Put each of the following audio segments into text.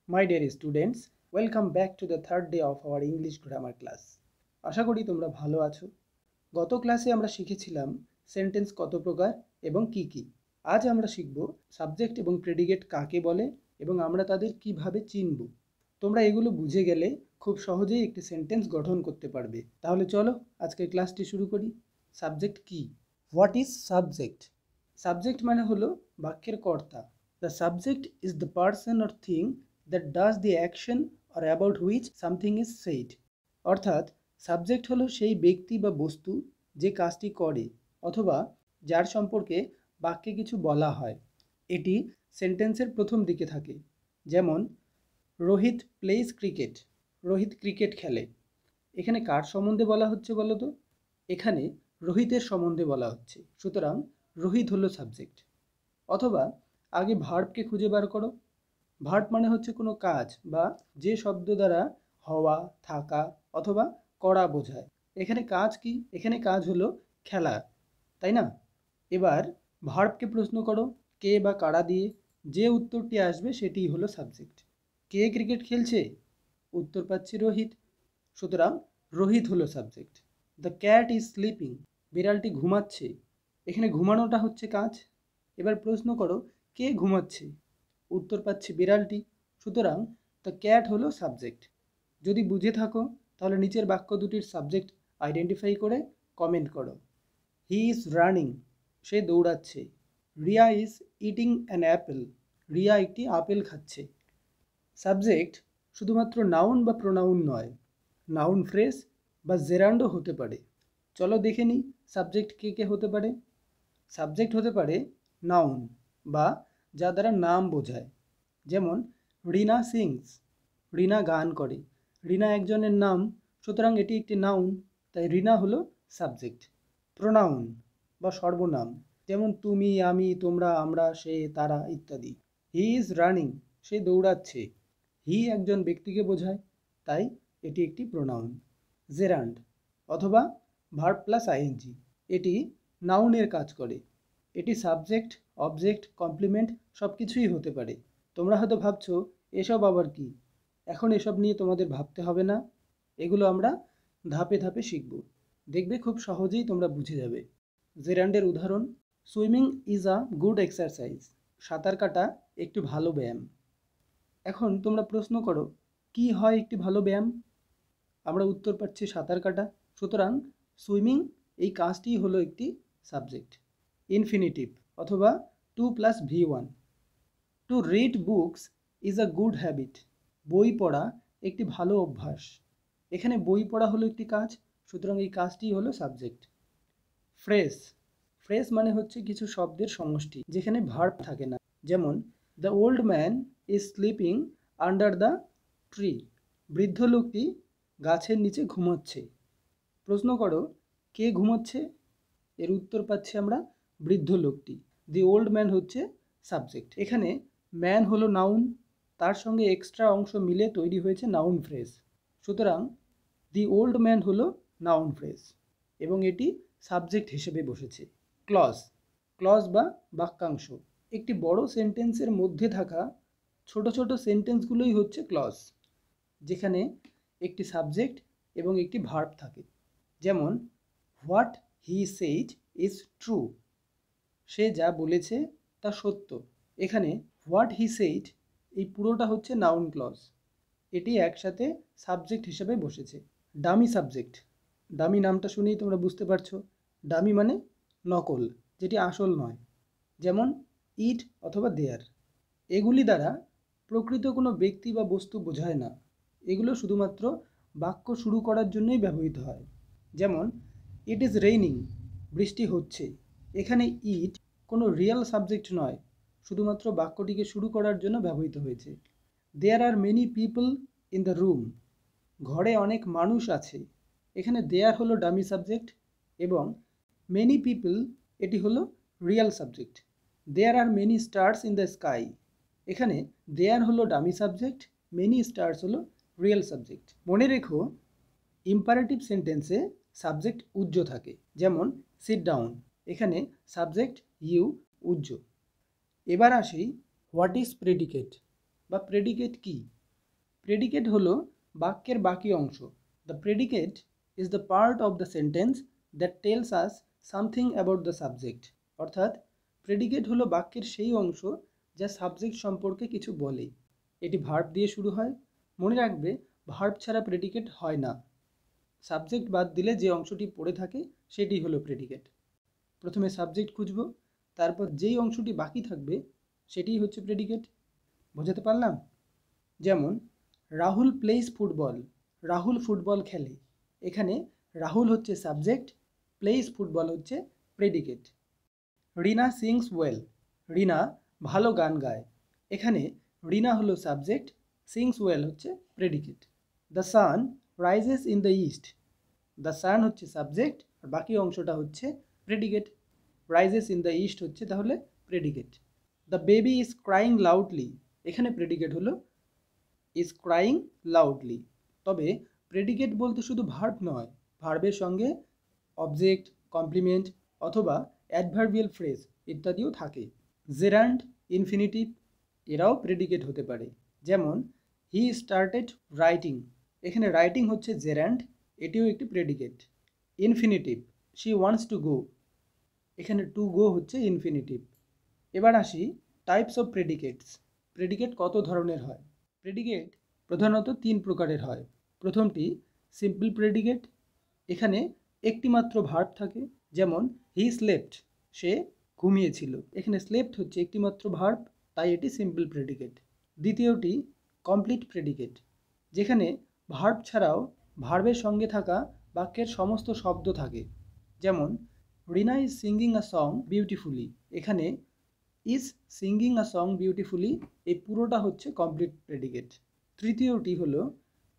My dear students, welcome back to the third day of our English grammar class. আশা করি তোমরা ভালো আছো। গত ক্লাসে আমরা শিখেছিলাম সেন্টেন্স কত প্রকার এবং কি কি। আজ আমরা শিখব সাবজেক্ট এবং প্রেডিকেট কাকে বলে এবং আমরা তাদের কিভাবে চিনব। তোমরা এগুলো বুঝে গেলে খুব সহজেই একটি সেন্টেন্স গঠন করতে পারবে। তাহলে চলো আজকের ক্লাসটি শুরু করি। সাবজেক্ট কি? What is subject? সাবজেক্ট মানে হলো বাক্যের কর্তা। The subject is the person or thing that does the action or about which something is said. অর্থাৎ সাবজেক্ট হলো সেই ব্যক্তি বা বস্তু যে কাজটি করে অথবা যার সম্পর্কে বাক্যে কিছু বলা হয়। এটি সেন্টেন্সের প্রথম দিকে থাকে। যেমন Rohit plays cricket. Rohit cricket খেলে। এখানে কার সম্বন্ধে বলা হচ্ছে বলো তো? এখানে রোহিতের সম্বন্ধে বলা হচ্ছে। সুতরাং রোহিত হলো সাবজেক্ট। অথবা আগে ভার্বকে খুঁজে বার করো। ভার্ব মানে হচ্ছে কোনো কাজ বা যে শব্দ দ্বারা হওয়া, থাকা অথবা করা বোঝায়। এখানে কাজ কি? এখানে কাজ হলো খেলা, তাই না? এবার ভার্বকে প্রশ্ন করো কে বা কারা দিয়ে। যে উত্তরটি আসবে সেটিই হলো সাবজেক্ট। কে ক্রিকেট খেলছে? উত্তর পাচ্ছি রোহিত। সুতরাং রোহিত হলো subject. The cat is sleeping. বিড়ালটি ঘুমাচ্ছে। এখানে ঘুমানোটা হচ্ছে কাজ। এবার প্রশ্ন করো কে ঘুমাচ্ছে? উত্তর পাচ্ছি বিড়ালটি। সুতরাং দ্য ক্যাট হলো সাবজেক্ট। যদি বুঝে থাকো তাহলে নিচের বাক্য দুটির সাবজেক্ট আইডেন্টিফাই করে কমেন্ট করো। He is running. সে দৌড়াচ্ছে। Riya is eating an apple. Riya একটি আপেল খাচ্ছে। সাবজেক্ট শুধুমাত্র নাউন বা প্রোনাউন নয়, নাউন ফ্রেজ বা জেরান্ডও হতে পারে। চলো দেখে নিই সাবজেক্ট কে কে হতে পারে। সাবজেক্ট হতে পারে নাউন বা যা দ্বারা নাম বোঝায়। যেমন রিনা সিংস। রিনা গান করে। রিনা একজনের নাম, সুতরাং এটি একটি নাউন, তাই রিনা হলো সাবজেক্ট। প্রোনাউন বা সর্বনাম, যেমন তুমি, আমি, তোমরা, আমরা, সে, তারা ইত্যাদি। He is running. সে দৌড়াচ্ছে। হি একজন ব্যক্তিকে বোঝায়, তাই এটি একটি প্রোনাউন। জেরান্ড অথবা ভার্ব প্লাস আইএনজি, এটি নাউনের কাজ করে। এটি সাবজেক্ট, অবজেক্ট, কমপ্লিমেন্ট সব কিছুই হতে পারে। তোমরা হয়তো ভাবছো এসব আবার কি? এখন এসব নিয়ে তোমাদের ভাবতে হবে না, এগুলো আমরা ধাপে ধাপে শিখব। দেখবে খুব সহজেই তোমরা বুঝে যাবে। জেরান্ডের উদাহরণ, swimming is a good exercise. সাঁতার কাটা একটি ভালো ব্যায়াম। এখন তোমরা প্রশ্ন করো কি হয় একটি ভালো ব্যায়াম? আমরা উত্তর পাচ্ছি সাঁতার কাটা। সুতরাং সুইমিং এই কাজটিই হলো একটি সাবজেক্ট। ইনফিনিটিভ অথবা to plus V1। To read books is a good habit. বই পড়া একটি ভালো অভ্যাস। এখানে বই পড়া হলো একটি কাজ, সুতরাং এই কাজটিই হলো সাবজেক্ট। ফ্রেজ। ফ্রেজ মানে হচ্ছে কিছু শব্দের সমষ্টি যেখানে ভার্ব থাকে না। যেমন the old man is sleeping under the tree. বৃদ্ধ লোকটি গাছের নিচে ঘুমোচ্ছে। প্রশ্ন করো কে ঘুমোচ্ছে? এর উত্তর পাচ্ছি আমরা বৃদ্ধ লোকটি। দি ওল্ড ম্যান হচ্ছে সাবজেক্ট। এখানে ম্যান হলো নাউন, তার সঙ্গে এক্সট্রা অংশ মিলে তৈরি হয়েছে নাউন ফ্রেজ। সুতরাং দি ওল্ড ম্যান হলো নাউন ফ্রেজ এবং এটি সাবজেক্ট হিসেবে বসেছে। ক্লজ। ক্লজ বা বাক্যাংশ, একটি বড় সেন্টেন্সের মধ্যে থাকা ছোট ছোট সেন্টেন্সগুলোই হচ্ছে ক্লজ, যেখানে একটি সাবজেক্ট এবং একটি ভার্ব থাকে। যেমন what he said is true. সে যা বলেছে তা সত্য। এখানে হোয়াট হি সেইড এই পুরোটা হচ্ছে নাউন ক্লজ, এটি একসাথে সাবজেক্ট হিসেবে বসেছে। Dummy subject. ডামি নামটা শুনেই তোমরা বুঝতে পারছো, ডামি মানে নকল, যেটি আসল নয়। যেমন ইট অথবা দেয়ার। এগুলি দ্বারা প্রকৃত কোনো ব্যক্তি বা বস্তু বোঝায় না, এগুলো শুধুমাত্র বাক্য শুরু করার জন্যই ব্যবহৃত হয়। যেমন ইট ইজ রেইনিং, বৃষ্টি হচ্ছে। এখানে ইট কোনো রিয়েল সাবজেক্ট নয়, শুধুমাত্র বাক্যটিকে শুরু করার জন্য ব্যবহৃত হয়েছে। There are many people in the room. ঘরে অনেক মানুষ আছে। এখানে দেয়ার হলো ডামি সাবজেক্ট এবং মেনি পিপল এটি হলো real subject. There are many stars in the sky. এখানে দেয়ার হলো ডামি সাবজেক্ট, মেনি স্টার্স হলো রিয়েল সাবজেক্ট। মনে রেখো ইম্পারেটিভ সেন্টেন্সে সাবজেক্ট উজ্জ থাকে। যেমন সিট ডাউন, এখানে সাবজেক্ট ইউ উজ্জ। এবার আসি হোয়াট ইজ প্রেডিকেট বা প্রেডিকেট কি। প্রেডিকেট হলো বাক্যের বাকি অংশ। The predicate is the part of the sentence that tells us something about the subject. অর্থাৎ প্রেডিকেট হলো বাক্যের সেই অংশ যা সাবজেক্ট সম্পর্কে কিছু বলে। এটি ভার্ব দিয়ে শুরু হয়। মনে রাখবে, ভার্ব ছাড়া প্রেডিকেট হয় না। সাবজেক্ট বাদ দিলে যে অংশটি পড়ে থাকে সেটি হলো প্রেডিকেট। প্রথমে সাবজেক্ট খুঁজব, তারপর যেই অংশটি বাকি থাকবে সেটিই হচ্ছে প্রেডিকেট। বোঝাতে পারলাম? যেমন Rahul plays football, Rahul football খেলে। এখানে রাহুল হচ্ছে সাবজেক্ট, প্লেস ফুটবল হচ্ছে প্রেডিকেট। রিনা সিংস ওয়েল, রিনা ভালো গান গায়। এখানে রিনা হলো সাবজেক্ট, সিংস ওয়েল হচ্ছে predicate. The sun rises in the east, the sun হচ্ছে সাবজেক্ট আর বাকি অংশটা হচ্ছে predicate. Rises in the east হচ্ছে তাহলে predicate. The baby is crying loudly, এখানে প্রেডিকেট হলো ইজ ক্রাইং লাউডলি। তবে প্রেডিকেট বলতে শুধু ভার্ব নয়, ভার্বের সঙ্গে অবজেক্ট, কমপ্লিমেন্ট অথবা অ্যাডভার্বিয়াল ফ্রেজ ইত্যাদিও থাকে। জেরান্ড, ইনফিনিটিভ এরাও প্রেডিকেট হতে পারে। যেমন হি স্টার্টেড রাইটিং, এখানে রাইটিং হচ্ছে জেরান্ড, এটিও একটি predicate. Infinitive, she wants to go, এখানে টু গো হচ্ছে ইনফিনিটিভ। এবার আসি টাইপস অফ প্রেডিকেটস। প্রেডিকেট কত ধরনের হয়? প্রেডিকেট প্রধানত 3 প্রকারের হয়। প্রথমটি সিম্পল প্রেডিকেট, এখানে একটি মাত্র ভার্ব থাকে। যেমন হি স্লেপ্ট, সে ঘুমিয়েছিল। এখানে স্লেপ্ট হচ্ছে একটি মাত্র ভার্ব, তাই এটি সিম্পল প্রেডিকেট। দ্বিতীয়টি কমপ্লিট প্রেডিকেট, যেখানে ভার্ব ছাড়াও ভার্বের সঙ্গে থাকা বাক্যের সমস্ত শব্দ থাকে। যেমন Rina is singing a song beautifully, এখানে is singing a song beautifully এই পুরোটা হচ্ছে কমপ্লিট প্রেডিকেট। তৃতীয়টি হলো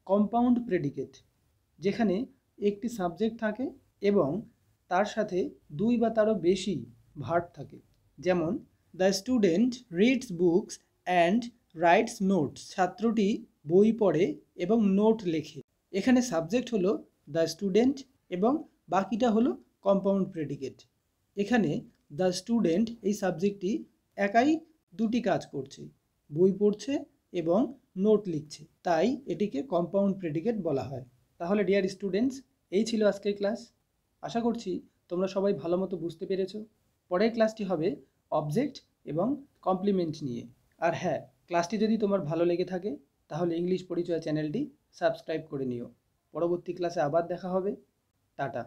কম্পাউন্ড প্রেডিকেট, যেখানে একটি সাবজেক্ট থাকে এবং তার সাথে 2 বা তারও বেশি ভার্ব থাকে। যেমন the student reads books and writes notes, ছাত্রটি বই পড়ে এবং নোট লেখে। এখানে সাবজেক্ট হলো দ্য স্টুডেন্ট এবং বাকিটা হলো কম্পাউন্ড প্রেডিকেট। এখানে দ্য স্টুডেন্ট এই সাবজেক্টটি একাই 2টি কাজ করছে, বই পড়ছে এবং নোট লিখছে, তাই এটিকে কম্পাউন্ড প্রেডিকেট বলা হয়। তাহলে ডিয়ার স্টুডেন্টস, এই ছিল আজকের ক্লাস। আশা করছি তোমরা সবাই ভালো মতো বুঝতে পেরেছো। পরের ক্লাসটি হবে অবজেক্ট এবং কমপ্লিমেন্ট নিয়ে। আর হ্যাঁ, ক্লাসটি যদি তোমার ভালো লেগে থাকে তাহলে ইংলিশ পরিচয় চ্যানেলটি সাবস্ক্রাইব করে নিও। পরবর্তী ক্লাসে আবার দেখা হবে। টাটা।